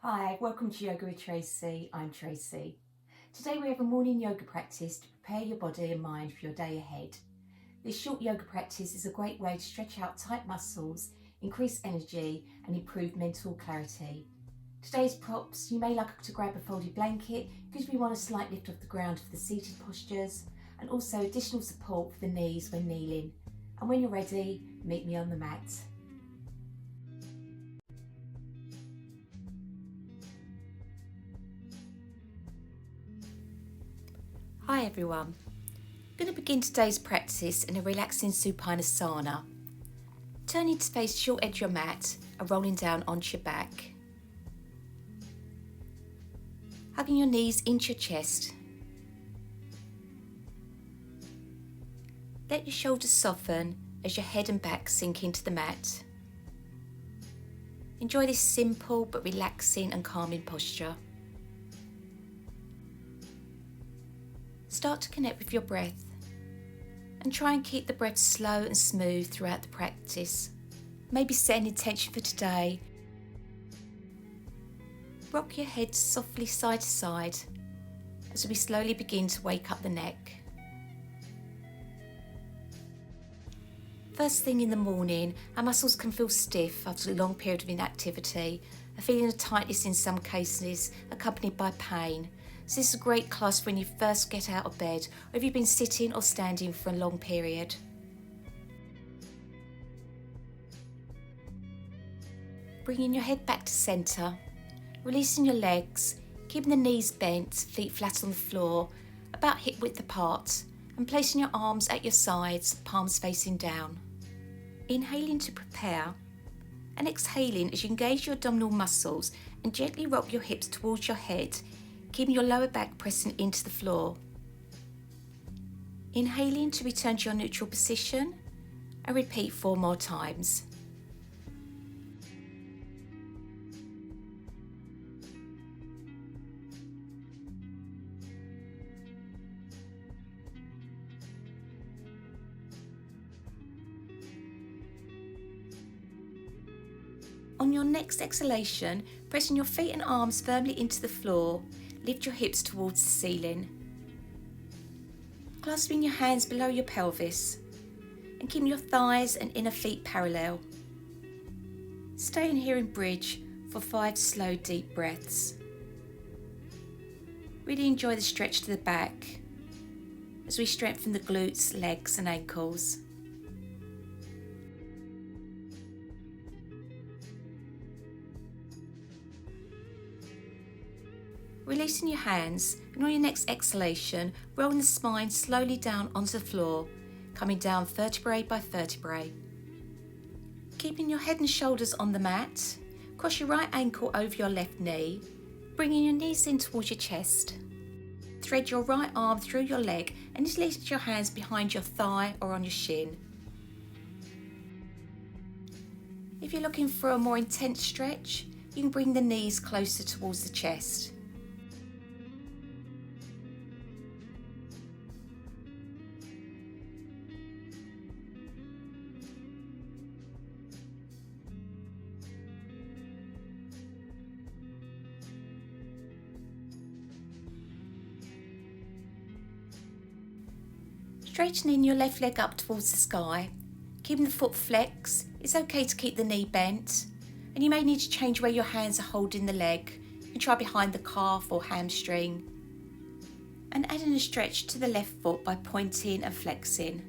Hi, welcome to Yoga with Tracy. I'm Tracy. Today we have a morning yoga practice to prepare your body and mind for your day ahead. This short yoga practice is a great way to stretch out tight muscles, increase energy and improve mental clarity. Today's props: you may like to grab a folded blanket because we want a slight lift off the ground for the seated postures, and also additional support for the knees when kneeling. And when you're ready, meet me on the mat. Hi everyone. I'm going to begin today's practice in a relaxing supine asana. Turning to face short edge your mat and rolling down onto your back. Hugging your knees into your chest. Let your shoulders soften as your head and back sink into the mat. Enjoy this simple but relaxing and calming posture. Start to connect with your breath and try and keep the breath slow and smooth throughout the practice. Maybe set an intention for today. Rock your head softly side to side as we slowly begin to wake up the neck. First thing in the morning, our muscles can feel stiff after a long period of inactivity, a feeling of tightness in some cases accompanied by pain. So this is a great class when you first get out of bed or if you've been sitting or standing for a long period. Bringing your head back to centre, releasing your legs, keeping the knees bent, feet flat on the floor, about hip width apart, and placing your arms at your sides, palms facing down. Inhaling to prepare, and exhaling as you engage your abdominal muscles and gently rock your hips towards your head, keeping your lower back pressing into the floor. Inhaling to return to your neutral position and repeat 4 more times. On your next exhalation, pressing your feet and arms firmly into the floor, lift your hips towards the ceiling. Clasping your hands below your pelvis and keeping your thighs and inner feet parallel. Staying here in bridge for 5 slow deep breaths. Really enjoy the stretch to the back as we strengthen the glutes, legs and ankles. Releasing your hands, and on your next exhalation, rolling the spine slowly down onto the floor, coming down vertebrae by vertebrae. Keeping your head and shoulders on the mat, cross your right ankle over your left knee, bringing your knees in towards your chest. Thread your right arm through your leg and interlace your hands behind your thigh or on your shin. If you're looking for a more intense stretch, you can bring the knees closer towards the chest. Straightening your left leg up towards the sky, keeping the foot flexed. It's okay to keep the knee bent, and you may need to change where your hands are holding the leg. You can try behind the calf or hamstring. And adding a stretch to the left foot by pointing and flexing.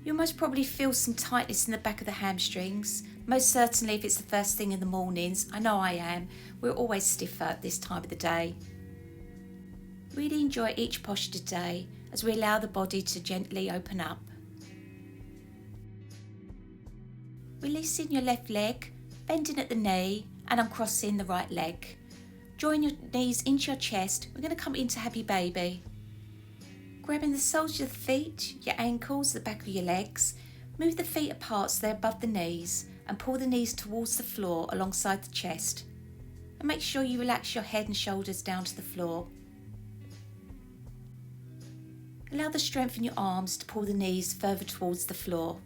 You'll most probably feel some tightness in the back of the hamstrings, most certainly if it's the first thing in the mornings. I know I am. We're always stiffer at this time of the day. Really enjoy each posture today as we allow the body to gently open up. Releasing your left leg, bending at the knee and uncrossing the right leg. Drawing your knees into your chest, we're going to come into Happy Baby. Grabbing the soles of the feet, your ankles, the back of your legs, move the feet apart so they're above the knees and pull the knees towards the floor alongside the chest. And make sure you relax your head and shoulders down to the floor. Allow the strength in your arms to pull the knees further towards the floor.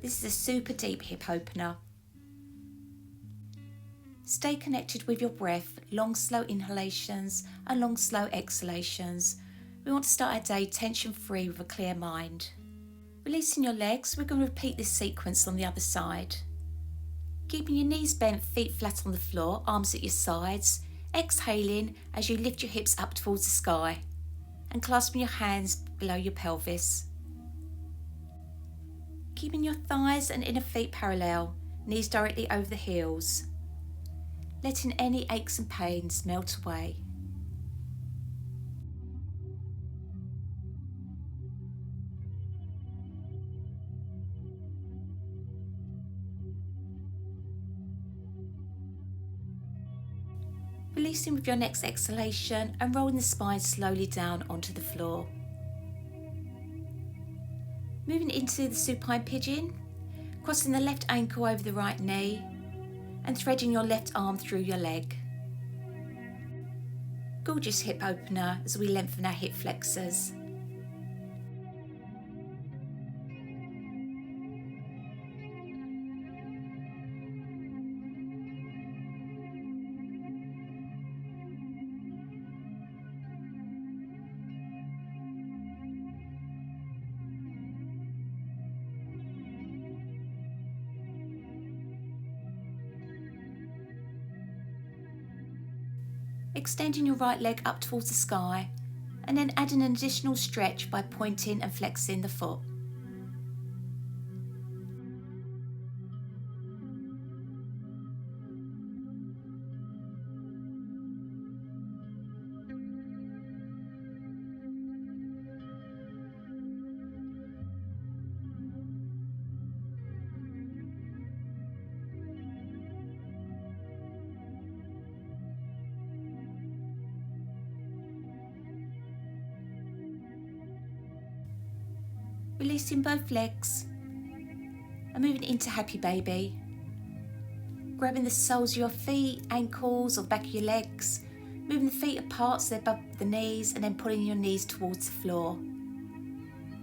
This is a super deep hip opener. Stay connected with your breath, long slow inhalations and long slow exhalations. We want to start our day tension-free with a clear mind. Releasing your legs, we're going to repeat this sequence on the other side. Keeping your knees bent, feet flat on the floor, arms at your sides. Exhaling as you lift your hips up towards the sky and clasping your hands below your pelvis. Keeping your thighs and inner feet parallel, knees directly over the heels. Letting any aches and pains melt away. Releasing with your next exhalation and rolling the spine slowly down onto the floor. Moving into the supine pigeon, crossing the left ankle over the right knee and threading your left arm through your leg. Gorgeous hip opener as we lengthen our hip flexors. Extending your right leg up towards the sky and then adding an additional stretch by pointing and flexing the foot. Releasing both legs and moving into happy baby. Grabbing the soles of your feet, ankles or back of your legs, moving the feet apart so they're above the knees and then pulling your knees towards the floor.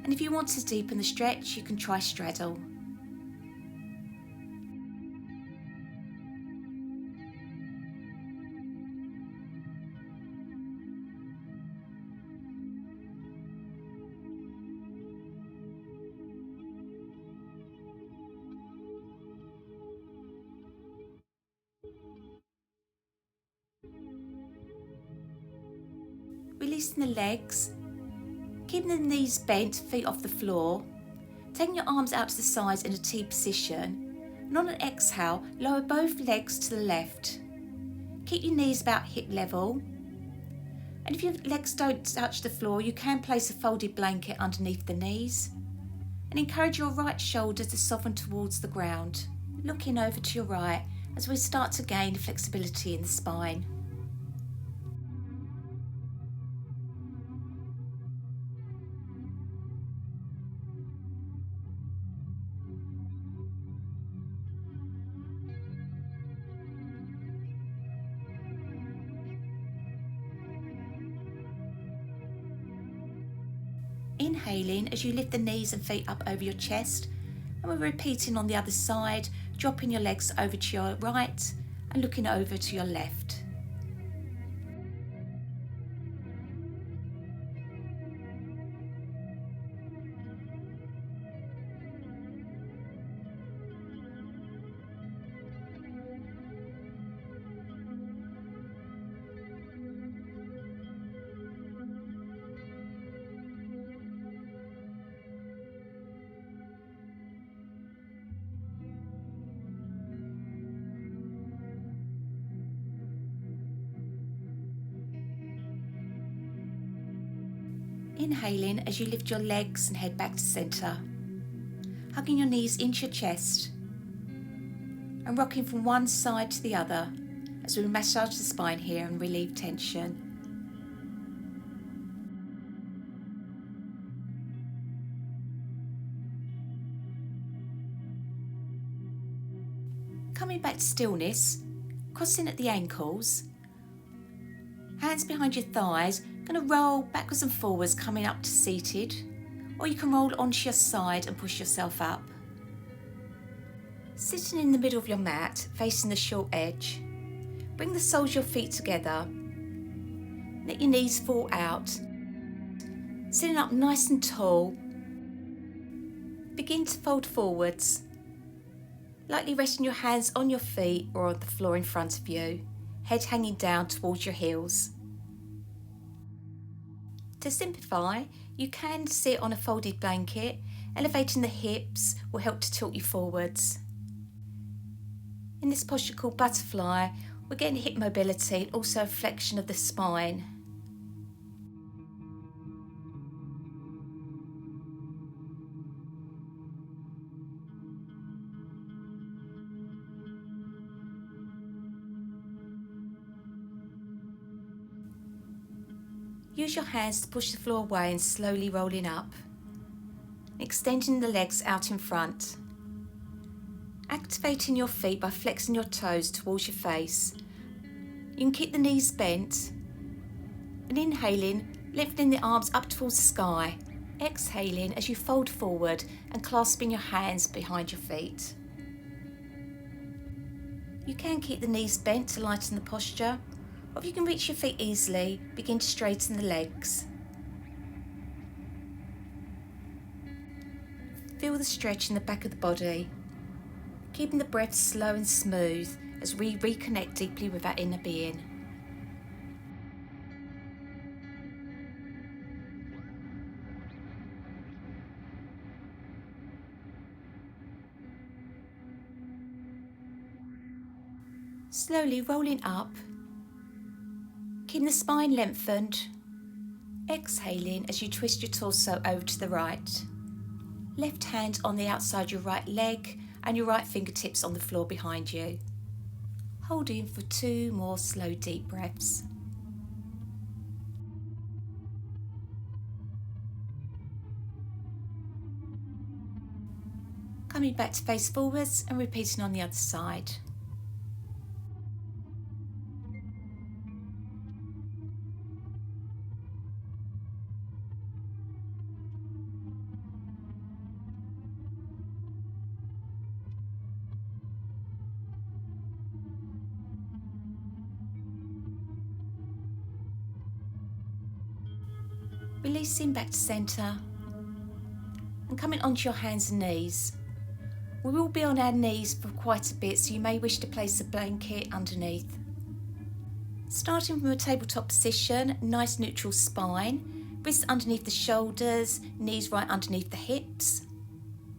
And if you want to deepen the stretch, you can try straddle. Releasing the legs, keeping the knees bent, feet off the floor, taking your arms out to the sides in a T position, and on an exhale, lower both legs to the left. Keep your knees about hip level, and if your legs don't touch the floor, you can place a folded blanket underneath the knees, and encourage your right shoulder to soften towards the ground, looking over to your right as we start to gain flexibility in the spine. Inhaling as you lift the knees and feet up over your chest, and we're repeating on the other side, dropping your legs over to your right and looking over to your left. Inhaling as you lift your legs and head back to centre, hugging your knees into your chest and rocking from one side to the other as we massage the spine here and relieve tension. Coming back to stillness, crossing at the ankles, hands behind your thighs, going to roll backwards and forwards coming up to seated, or you can roll onto your side and push yourself up. Sitting in the middle of your mat, facing the short edge, Bring the soles of your feet together. Let your knees fall out. Sitting up nice and tall. Begin to fold forwards. Lightly resting your hands on your feet or on the floor in front of you, head hanging down towards your heels. To simplify, you can sit on a folded blanket. Elevating the hips will help to tilt you forwards. In this posture called butterfly, we're getting hip mobility and also a flexion of the spine. Use your hands to push the floor away and slowly rolling up, extending the legs out in front. Activating your feet by flexing your toes towards your face. You can keep the knees bent and inhaling, lifting the arms up towards the sky. Exhaling as you fold forward and clasping your hands behind your feet. You can keep the knees bent to lighten the posture, or if you can reach your feet easily, begin to straighten the legs. Feel the stretch in the back of the body, keeping the breath slow and smooth as we reconnect deeply with our inner being. Slowly rolling up, keeping the spine lengthened. Exhaling as you twist your torso over to the right. Left hand on the outside your right leg and your right fingertips on the floor behind you. Holding for 2 more slow deep breaths. Coming back to face forwards and repeating on the other side. Releasing back to centre and coming onto your hands and knees. We will be on our knees for quite a bit, so you may wish to place a blanket underneath. Starting from a tabletop position, nice neutral spine, wrists underneath the shoulders, knees right underneath the hips.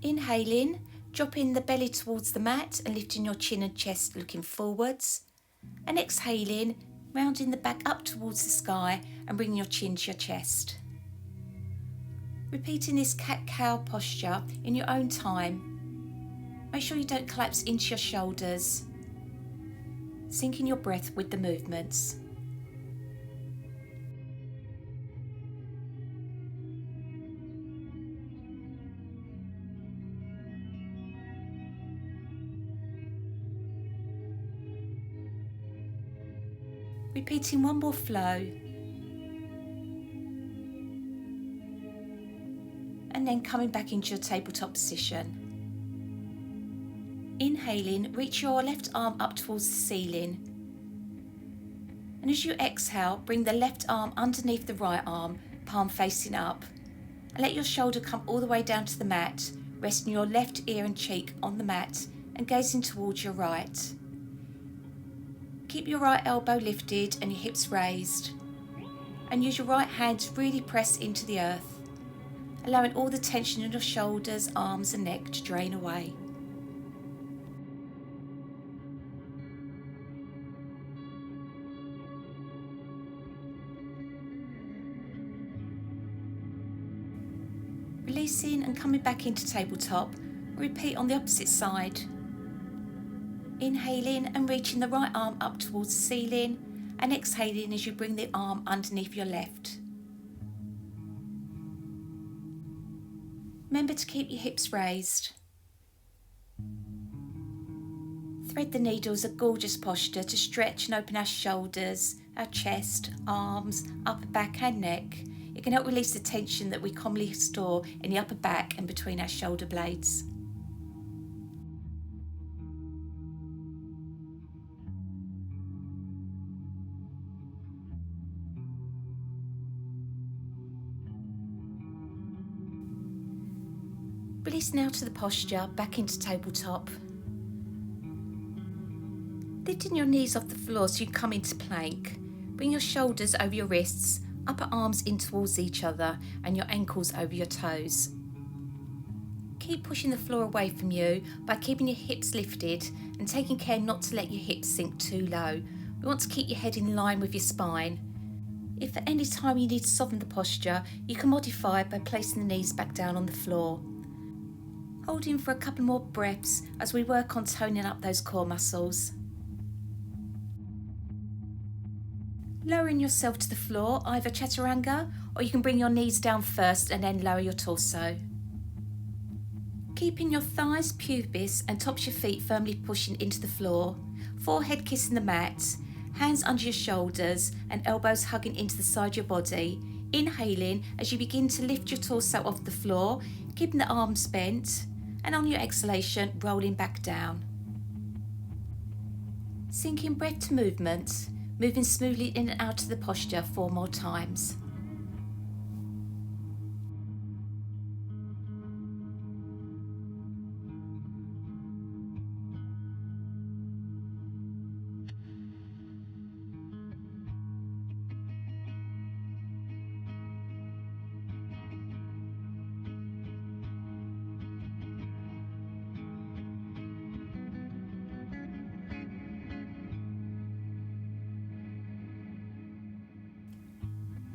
Inhaling, dropping the belly towards the mat and lifting your chin and chest looking forwards. And exhaling, rounding the back up towards the sky and bringing your chin to your chest. Repeating this cat-cow posture in your own time. Make sure you don't collapse into your shoulders. Syncing your breath with the movements. Repeating one more flow. And then coming back into your tabletop position. Inhaling, reach your left arm up towards the ceiling. And as you exhale, bring the left arm underneath the right arm, palm facing up. And let your shoulder come all the way down to the mat, resting your left ear and cheek on the mat and gazing towards your right. Keep your right elbow lifted and your hips raised. And use your right hand to really press into the earth, allowing all the tension in your shoulders, arms and neck to drain away. Releasing and coming back into tabletop, repeat on the opposite side. Inhaling and reaching the right arm up towards the ceiling and exhaling as you bring the arm underneath your left. Remember to keep your hips raised. Thread the needle is a gorgeous posture to stretch and open our shoulders, our chest, arms, upper back and neck. It can help release the tension that we commonly store in the upper back and between our shoulder blades. Release now to the posture, back into tabletop. Lifting your knees off the floor so you come into plank. Bring your shoulders over your wrists, upper arms in towards each other and your ankles over your toes. Keep pushing the floor away from you by keeping your hips lifted and taking care not to let your hips sink too low. We want to keep your head in line with your spine. If at any time you need to soften the posture, you can modify by placing the knees back down on the floor. Hold in for a couple more breaths as we work on toning up those core muscles. Lowering yourself to the floor, either chaturanga, or you can bring your knees down first and then lower your torso. Keeping your thighs, pubis and tops of your feet firmly pushing into the floor, forehead kissing the mat, hands under your shoulders and elbows hugging into the side of your body, inhaling as you begin to lift your torso off the floor, keeping the arms bent, and on your exhalation, rolling back down. Sinking breath to movement, moving smoothly in and out of the posture 4 more times.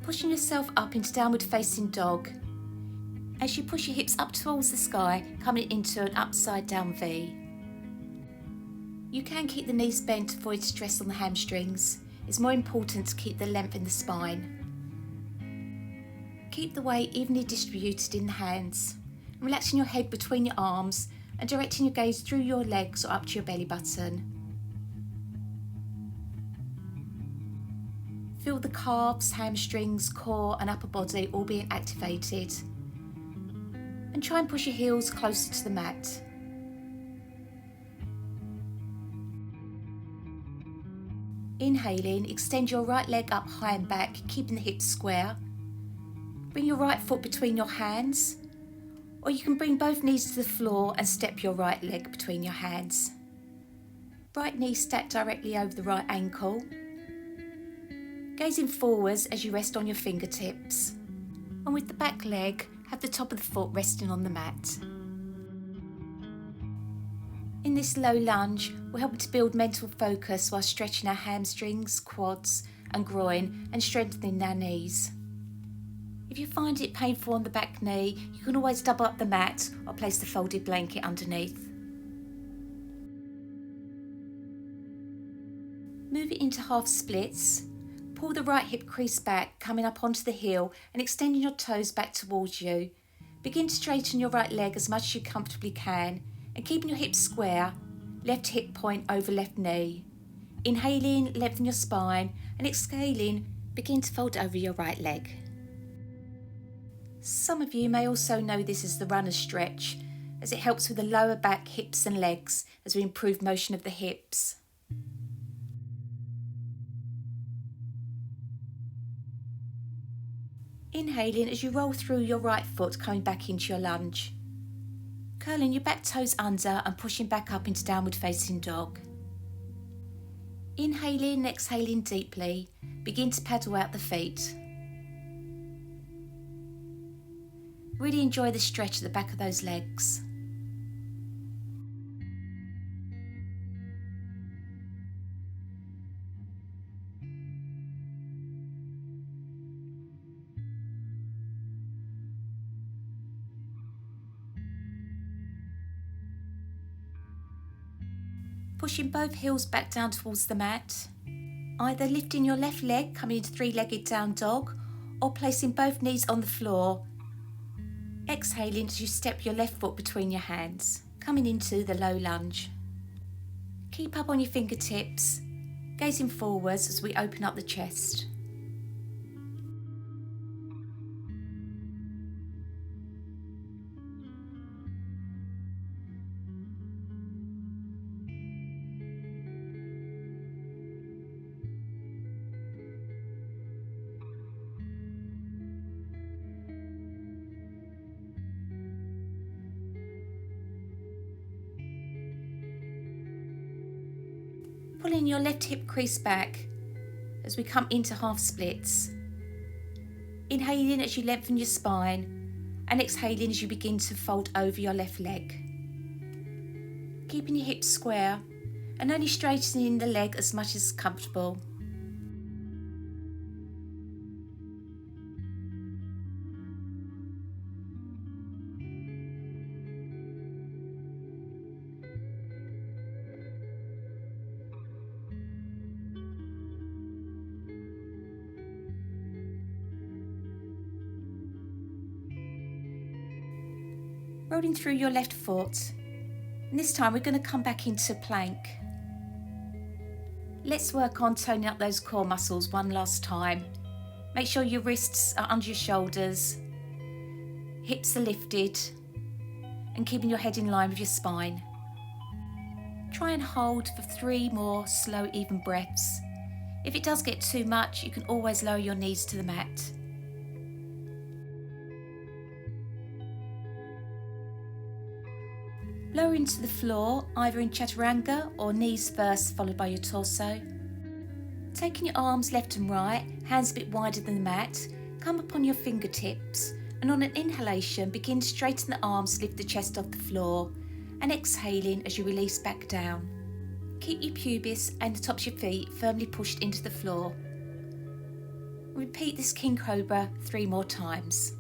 Pushing yourself up into downward facing dog. As you push your hips up towards the sky, coming into an upside down V. You can keep the knees bent to avoid stress on the hamstrings. It's more important to keep the length in the spine. Keep the weight evenly distributed in the hands. Relaxing your head between your arms and directing your gaze through your legs or up to your belly button. Feel the calves, hamstrings, core and upper body all being activated. And try and push your heels closer to the mat. Inhaling, extend your right leg up high and back, keeping the hips square. Bring your right foot between your hands, or you can bring both knees to the floor and step your right leg between your hands. Right knee stacked directly over the right ankle. Gazing forwards as you rest on your fingertips. And with the back leg, have the top of the foot resting on the mat. In this low lunge, we're helping to build mental focus while stretching our hamstrings, quads and groin and strengthening our knees. If you find it painful on the back knee, you can always double up the mat or place the folded blanket underneath. Move it into half splits. Pull the right hip crease back, coming up onto the heel and extending your toes back towards you. Begin to straighten your right leg as much as you comfortably can and keeping your hips square, left hip point over left knee. Inhaling, lengthen your spine and exhaling, begin to fold over your right leg. Some of you may also know this as the runner's stretch, as it helps with the lower back, hips and legs as we improve motion of the hips. Inhaling as you roll through your right foot, coming back into your lunge. Curling your back toes under and pushing back up into downward facing dog. Inhaling and exhaling deeply, begin to paddle out the feet. Really enjoy the stretch at the back of those legs. Pushing both heels back down towards the mat. Either lifting your left leg, coming into three-legged down dog, or placing both knees on the floor. Exhaling as you step your left foot between your hands, coming into the low lunge. Keep up on your fingertips, gazing forwards as we open up the chest. Pulling your left hip crease back as we come into half splits. Inhaling as you lengthen your spine and exhaling as you begin to fold over your left leg. Keeping your hips square and only straightening the leg as much as comfortable. Rolling through your left foot, and this time we're going to come back into plank. Let's work on toning up those core muscles one last time. Make sure your wrists are under your shoulders, hips are lifted, and keeping your head in line with your spine. Try and hold for 3 more slow, even breaths. If it does get too much, you can always lower your knees to the mat. Lowering to the floor, either in chaturanga or knees first, followed by your torso. Taking your arms left and right, hands a bit wider than the mat, come upon your fingertips, and on an inhalation, begin to straighten the arms, lift the chest off the floor, and exhaling as you release back down. Keep your pubis and the tops of your feet firmly pushed into the floor. Repeat this King Cobra 3 more times.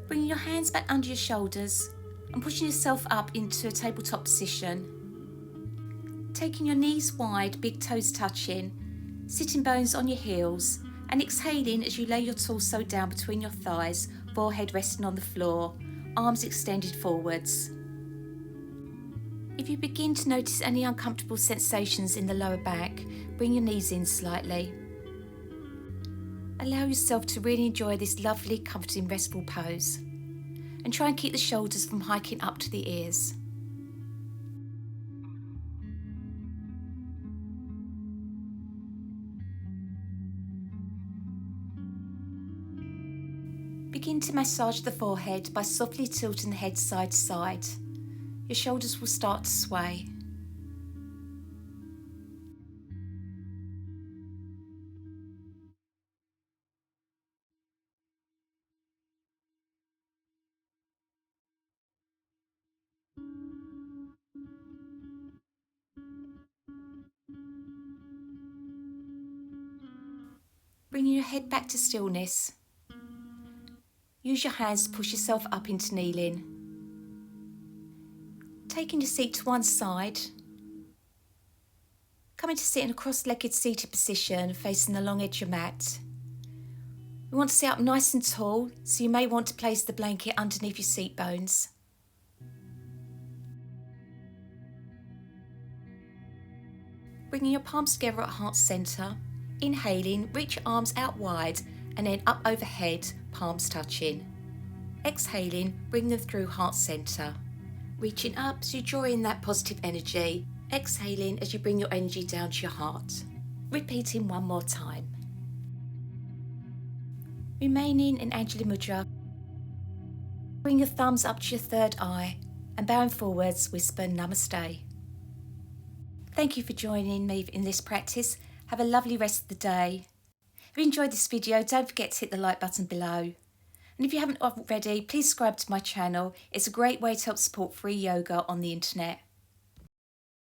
Bringing your hands back under your shoulders and pushing yourself up into a tabletop position. Taking your knees wide, big toes touching, sitting bones on your heels, and exhaling as you lay your torso down between your thighs, forehead resting on the floor, arms extended forwards. If you begin to notice any uncomfortable sensations in the lower back, bring your knees in slightly. Allow yourself to really enjoy this lovely, comforting, restful pose. And try and keep the shoulders from hiking up to the ears. Begin to massage the forehead by softly tilting the head side to side. Your shoulders will start to sway. Bringing your head back to stillness. Use your hands to push yourself up into kneeling. Taking your seat to one side. Coming to sit in a cross-legged seated position facing the long edge of your mat. We want to sit up nice and tall, so you may want to place the blanket underneath your seat bones. Bringing your palms together at heart centre. Inhaling, reach your arms out wide and then up overhead, palms touching. Exhaling, bring them through heart centre. Reaching up as you draw in that positive energy. Exhaling as you bring your energy down to your heart. Repeating 1 more time. Remaining in Anjali Mudra. Bring your thumbs up to your third eye and bowing forwards, whisper Namaste. Thank you for joining me in this practice. Have a lovely rest of the day. If you enjoyed this video, don't forget to hit the like button below. And if you haven't already, please subscribe to my channel. It's a great way to help support free yoga on the internet.